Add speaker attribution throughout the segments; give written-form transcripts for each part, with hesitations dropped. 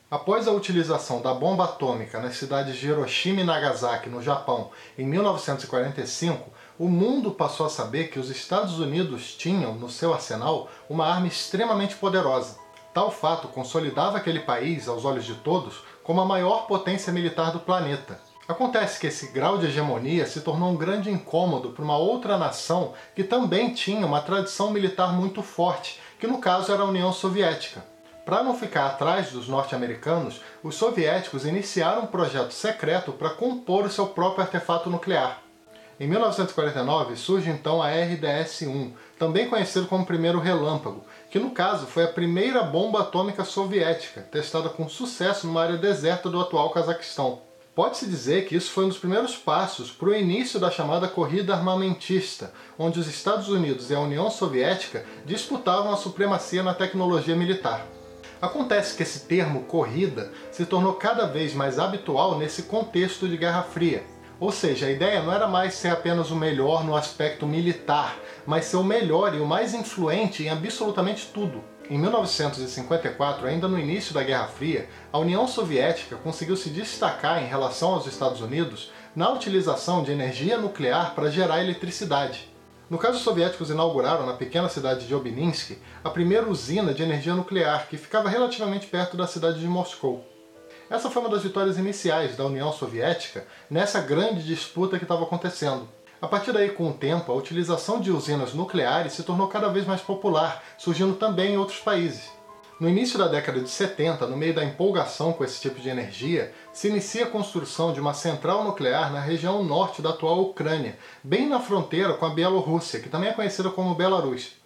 Speaker 1: Após a utilização da bomba atômica nas cidades de Hiroshima e Nagasaki, no Japão, em 1945, o mundo passou a saber que os Estados Unidos tinham, no seu arsenal, uma arma extremamente poderosa. Tal fato consolidava aquele país, aos olhos de todos, como a maior potência militar do planeta. Acontece que esse grau de hegemonia se tornou um grande incômodo para uma outra nação que também tinha uma tradição militar muito forte, que no caso era a União Soviética. Para não ficar atrás dos norte-americanos, os soviéticos iniciaram um projeto secreto para compor o seu próprio artefato nuclear. Em 1949 surge então a RDS-1, também conhecido como primeiro relâmpago, que no caso foi a primeira bomba atômica soviética, testada com sucesso numa área deserta do atual Cazaquistão. Pode-se dizer que isso foi um dos primeiros passos para o início da chamada corrida armamentista, onde os Estados Unidos e a União Soviética disputavam a supremacia na tecnologia militar. Acontece que esse termo corrida se tornou cada vez mais habitual nesse contexto de Guerra Fria. Ou seja, a ideia não era mais ser apenas o melhor no aspecto militar, mas ser o melhor e o mais influente em absolutamente tudo. Em 1954, ainda no início da Guerra Fria, a União Soviética conseguiu se destacar em relação aos Estados Unidos na utilização de energia nuclear para gerar eletricidade. No caso, os soviéticos inauguraram na pequena cidade de Obninsk a primeira usina de energia nuclear, que ficava relativamente perto da cidade de Moscou. Essa foi uma das vitórias iniciais da União Soviética nessa grande disputa que estava acontecendo. A partir daí, com o tempo, a utilização de usinas nucleares se tornou cada vez mais popular, surgindo também em outros países. No início da década de 70, no meio da empolgação com esse tipo de energia, se inicia a construção de uma central nuclear na região norte da atual Ucrânia, bem na fronteira com a Bielorrússia, que também é conhecida como Belarus.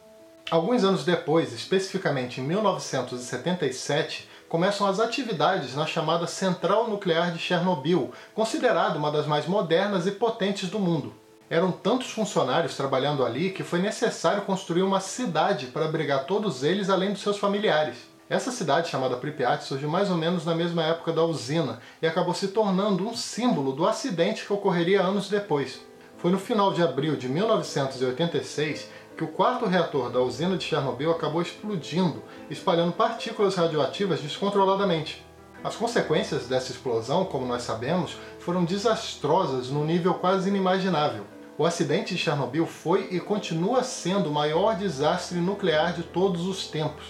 Speaker 1: Alguns anos depois, especificamente em 1977, começam as atividades na chamada Central Nuclear de Chernobyl, considerada uma das mais modernas e potentes do mundo. Eram tantos funcionários trabalhando ali que foi necessário construir uma cidade para abrigar todos eles, além dos seus familiares. Essa cidade, chamada Pripyat, surgiu mais ou menos na mesma época da usina e acabou se tornando um símbolo do acidente que ocorreria anos depois. Foi no final de abril de 1986 que o quarto reator da usina de Chernobyl acabou explodindo, espalhando partículas radioativas descontroladamente. As consequências dessa explosão, como nós sabemos, foram desastrosas num nível quase inimaginável. O acidente de Chernobyl foi e continua sendo o maior desastre nuclear de todos os tempos.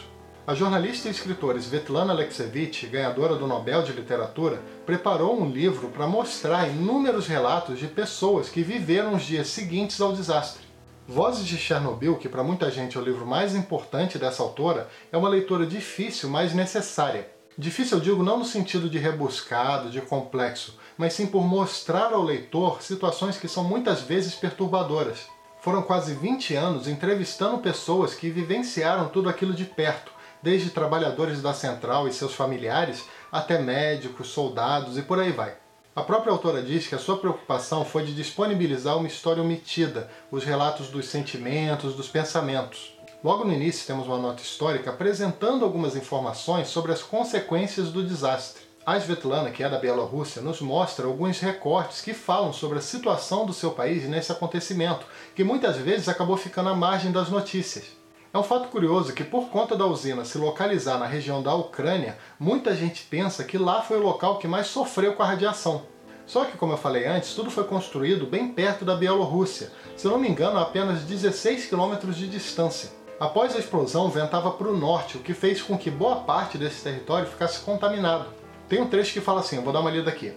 Speaker 1: A jornalista e escritora Svetlana Alexievich, ganhadora do Nobel de Literatura, preparou um livro para mostrar inúmeros relatos de pessoas que viveram os dias seguintes ao desastre. Vozes de Chernobyl, que para muita gente é o livro mais importante dessa autora, é uma leitura difícil, mas necessária. Difícil eu digo não no sentido de rebuscado, de complexo, mas sim por mostrar ao leitor situações que são muitas vezes perturbadoras. Foram quase 20 anos entrevistando pessoas que vivenciaram tudo aquilo de perto, desde trabalhadores da central e seus familiares, até médicos, soldados e por aí vai. A própria autora diz que a sua preocupação foi de disponibilizar uma história omitida, os relatos dos sentimentos, dos pensamentos. Logo no início temos uma nota histórica apresentando algumas informações sobre as consequências do desastre. A Svetlana, que é da Bielorrússia, nos mostra alguns recortes que falam sobre a situação do seu país nesse acontecimento, que muitas vezes acabou ficando à margem das notícias. É um fato curioso que, por conta da usina se localizar na região da Ucrânia, muita gente pensa que lá foi o local que mais sofreu com a radiação. Só que, como eu falei antes, tudo foi construído bem perto da Bielorrússia, se não me engano a apenas 16 km de distância. Após a explosão, ventava para o norte, o que fez com que boa parte desse território ficasse contaminado. Tem um trecho que fala assim, eu vou dar uma lida aqui.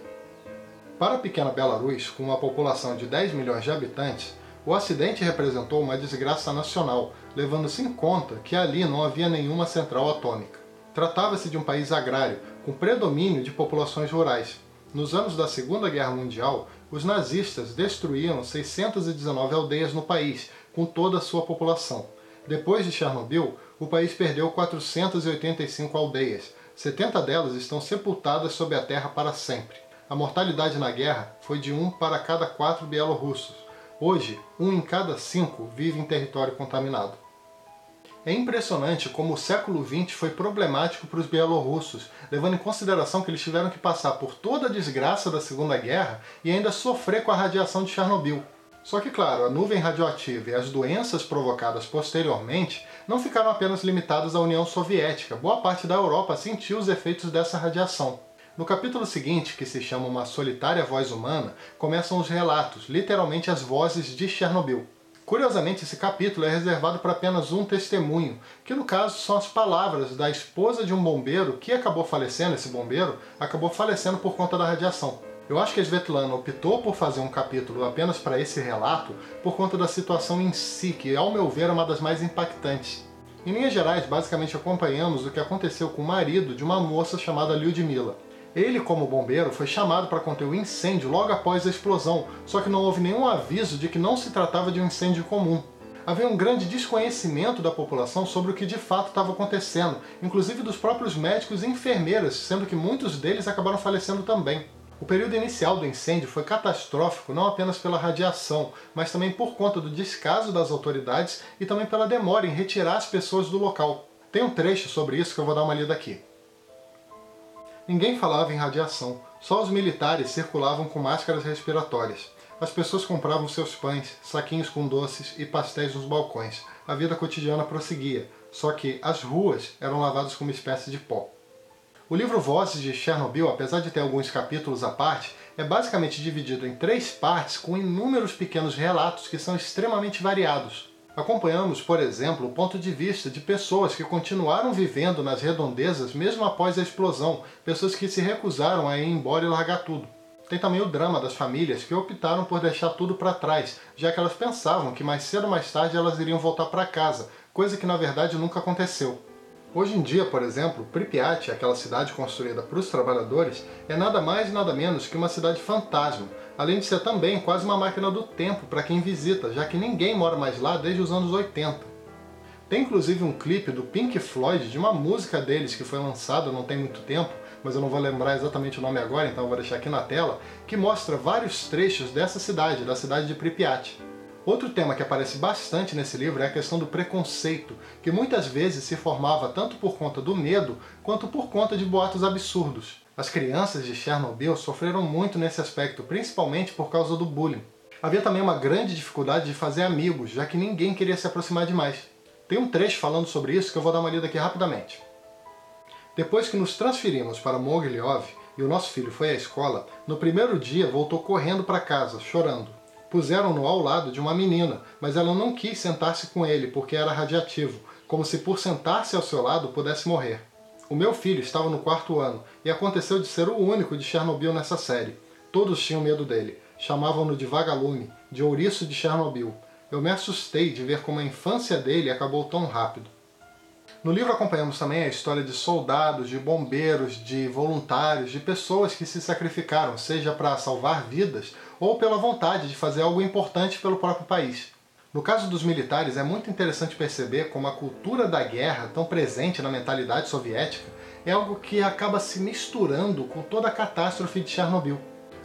Speaker 1: Para a pequena Belarus, com uma população de 10 milhões de habitantes, o acidente representou uma desgraça nacional, levando-se em conta que ali não havia nenhuma central atômica. Tratava-se de um país agrário, com predomínio de populações rurais. Nos anos da Segunda Guerra Mundial, os nazistas destruíram 619 aldeias no país, com toda a sua população. Depois de Chernobyl, o país perdeu 485 aldeias. 70 delas estão sepultadas sob a terra para sempre. A mortalidade na guerra foi de 1 para cada 4 bielorrussos. Hoje, 1 em cada 5 vive em território contaminado. É impressionante como o século XX foi problemático para os bielorrussos, levando em consideração que eles tiveram que passar por toda a desgraça da Segunda Guerra e ainda sofrer com a radiação de Chernobyl. Só que, claro, a nuvem radioativa e as doenças provocadas posteriormente não ficaram apenas limitadas à União Soviética. Boa parte da Europa sentiu os efeitos dessa radiação. No capítulo seguinte, que se chama Uma Solitária Voz Humana, começam os relatos, literalmente as vozes de Chernobyl. Curiosamente, esse capítulo é reservado para apenas um testemunho, que no caso são as palavras da esposa de um bombeiro que acabou falecendo, esse bombeiro, acabou falecendo por conta da radiação. Eu acho que a Svetlana optou por fazer um capítulo apenas para esse relato por conta da situação em si, que ao meu ver é uma das mais impactantes. Em linhas gerais, basicamente acompanhamos o que aconteceu com o marido de uma moça chamada Lyudmila. Ele, como bombeiro, foi chamado para conter o incêndio logo após a explosão, só que não houve nenhum aviso de que não se tratava de um incêndio comum. Havia um grande desconhecimento da população sobre o que de fato estava acontecendo, inclusive dos próprios médicos e enfermeiras, sendo que muitos deles acabaram falecendo também. O período inicial do incêndio foi catastrófico não apenas pela radiação, mas também por conta do descaso das autoridades e também pela demora em retirar as pessoas do local. Tem um trecho sobre isso que eu vou dar uma lida aqui. Ninguém falava em radiação, só os militares circulavam com máscaras respiratórias. As pessoas compravam seus pães, saquinhos com doces e pastéis nos balcões. A vida cotidiana prosseguia, só que as ruas eram lavadas com uma espécie de pó. O livro Vozes de Chernobyl, apesar de ter alguns capítulos à parte, é basicamente dividido em 3 partes com inúmeros pequenos relatos que são extremamente variados. Acompanhamos, por exemplo, o ponto de vista de pessoas que continuaram vivendo nas redondezas mesmo após a explosão, pessoas que se recusaram a ir embora e largar tudo. Tem também o drama das famílias que optaram por deixar tudo para trás, já que elas pensavam que mais cedo ou mais tarde elas iriam voltar para casa, coisa que na verdade nunca aconteceu. Hoje em dia, por exemplo, Pripyat, aquela cidade construída para os trabalhadores, é nada mais e nada menos que uma cidade fantasma, além de ser também quase uma máquina do tempo para quem visita, já que ninguém mora mais lá desde os anos 80. Tem inclusive um clipe do Pink Floyd, de uma música deles que foi lançada não tem muito tempo, mas eu não vou lembrar exatamente o nome agora, então eu vou deixar aqui na tela, que mostra vários trechos dessa cidade, da cidade de Pripyat. Outro tema que aparece bastante nesse livro é a questão do preconceito, que muitas vezes se formava tanto por conta do medo, quanto por conta de boatos absurdos. As crianças de Chernobyl sofreram muito nesse aspecto, principalmente por causa do bullying. Havia também uma grande dificuldade de fazer amigos, já que ninguém queria se aproximar demais. Tem um trecho falando sobre isso que eu vou dar uma lida aqui rapidamente. Depois que nos transferimos para Mogilev e o nosso filho foi à escola, no primeiro dia voltou correndo para casa, chorando. Puseram-no ao lado de uma menina, mas ela não quis sentar-se com ele porque era radiativo, como se por sentar-se ao seu lado pudesse morrer. O meu filho estava no 4º ano e aconteceu de ser o único de Chernobyl nessa série. Todos tinham medo dele. Chamavam-no de vagalume, de ouriço de Chernobyl. Eu me assustei de ver como a infância dele acabou tão rápido. No livro acompanhamos também a história de soldados, de bombeiros, de voluntários, de pessoas que se sacrificaram, seja para salvar vidas ou pela vontade de fazer algo importante pelo próprio país. No caso dos militares, é muito interessante perceber como a cultura da guerra, tão presente na mentalidade soviética, é algo que acaba se misturando com toda a catástrofe de Chernobyl.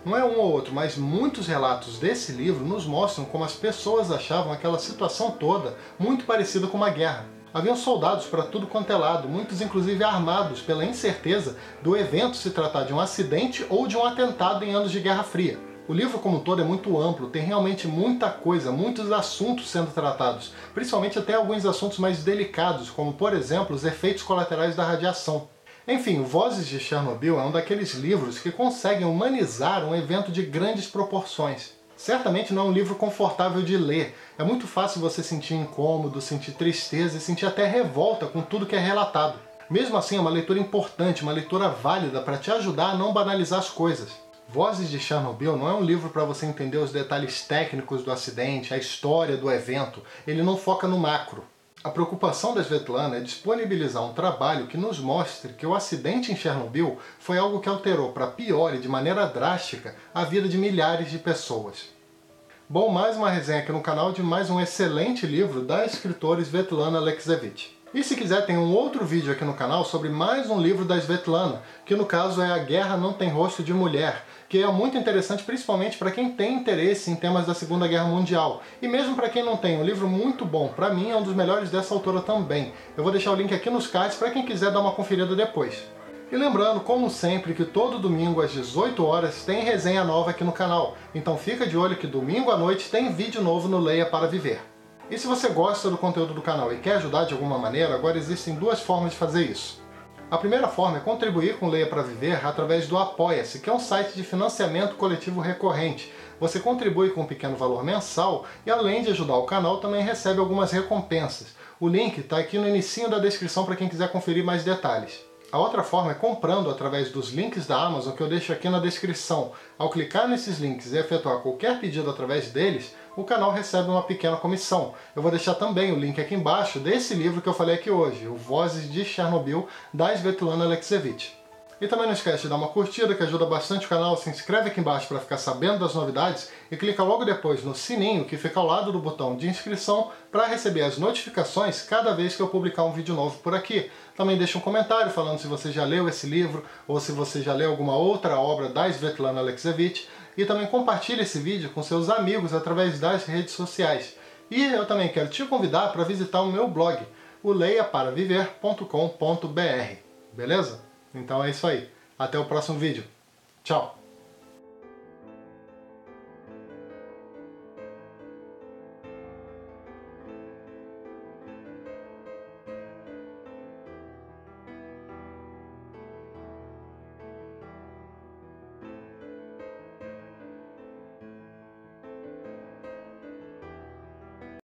Speaker 1: Não é um ou outro, mas muitos relatos desse livro nos mostram como as pessoas achavam aquela situação toda muito parecida com uma guerra. Haviam soldados para tudo quanto é lado, muitos inclusive armados pela incerteza do evento se tratar de um acidente ou de um atentado em anos de Guerra Fria. O livro como um todo é muito amplo, tem realmente muita coisa, muitos assuntos sendo tratados, principalmente até alguns assuntos mais delicados, como por exemplo os efeitos colaterais da radiação. Enfim, Vozes de Chernobyl é um daqueles livros que conseguem humanizar um evento de grandes proporções. Certamente não é um livro confortável de ler, é muito fácil você sentir incômodo, sentir tristeza e sentir até revolta com tudo que é relatado. Mesmo assim é uma leitura importante, uma leitura válida para te ajudar a não banalizar as coisas. Vozes de Chernobyl não é um livro para você entender os detalhes técnicos do acidente, a história do evento, ele não foca no macro. A preocupação da Svetlana é disponibilizar um trabalho que nos mostre que o acidente em Chernobyl foi algo que alterou para pior e de maneira drástica a vida de milhares de pessoas. Bom, mais uma resenha aqui no canal de mais um excelente livro da escritora Svetlana Alexievich. E se quiser, tem um outro vídeo aqui no canal sobre mais um livro da Svetlana, que no caso é A Guerra Não Tem Rosto de Mulher, que é muito interessante principalmente para quem tem interesse em temas da Segunda Guerra Mundial. E mesmo para quem não tem, um livro muito bom, para mim é um dos melhores dessa autora também. Eu vou deixar o link aqui nos cards para quem quiser dar uma conferida depois. E lembrando, como sempre, que todo domingo às 18 horas tem resenha nova aqui no canal. Então fica de olho que domingo à noite tem vídeo novo no Leia para Viver. E se você gosta do conteúdo do canal e quer ajudar de alguma maneira, agora existem duas formas de fazer isso. A primeira forma é contribuir com Leia para Viver através do Apoia-se, que é um site de financiamento coletivo recorrente. Você contribui com um pequeno valor mensal e, além de ajudar o canal, também recebe algumas recompensas. O link está aqui no inicinho da descrição para quem quiser conferir mais detalhes. A outra forma é comprando através dos links da Amazon que eu deixo aqui na descrição. Ao clicar nesses links e efetuar qualquer pedido através deles, o canal recebe uma pequena comissão. Eu vou deixar também o link aqui embaixo desse livro que eu falei aqui hoje, o Vozes de Chernobyl, da Svetlana Alexievich. E também não esquece de dar uma curtida, que ajuda bastante o canal, se inscreve aqui embaixo para ficar sabendo das novidades e clica logo depois no sininho que fica ao lado do botão de inscrição para receber as notificações cada vez que eu publicar um vídeo novo por aqui. Também deixa um comentário falando se você já leu esse livro ou se você já leu alguma outra obra da Svetlana Alexievich e também compartilhe esse vídeo com seus amigos através das redes sociais. E eu também quero te convidar para visitar o meu blog, o leiaparaviver.com.br. Beleza? Então é isso aí. Até o próximo vídeo. Tchau!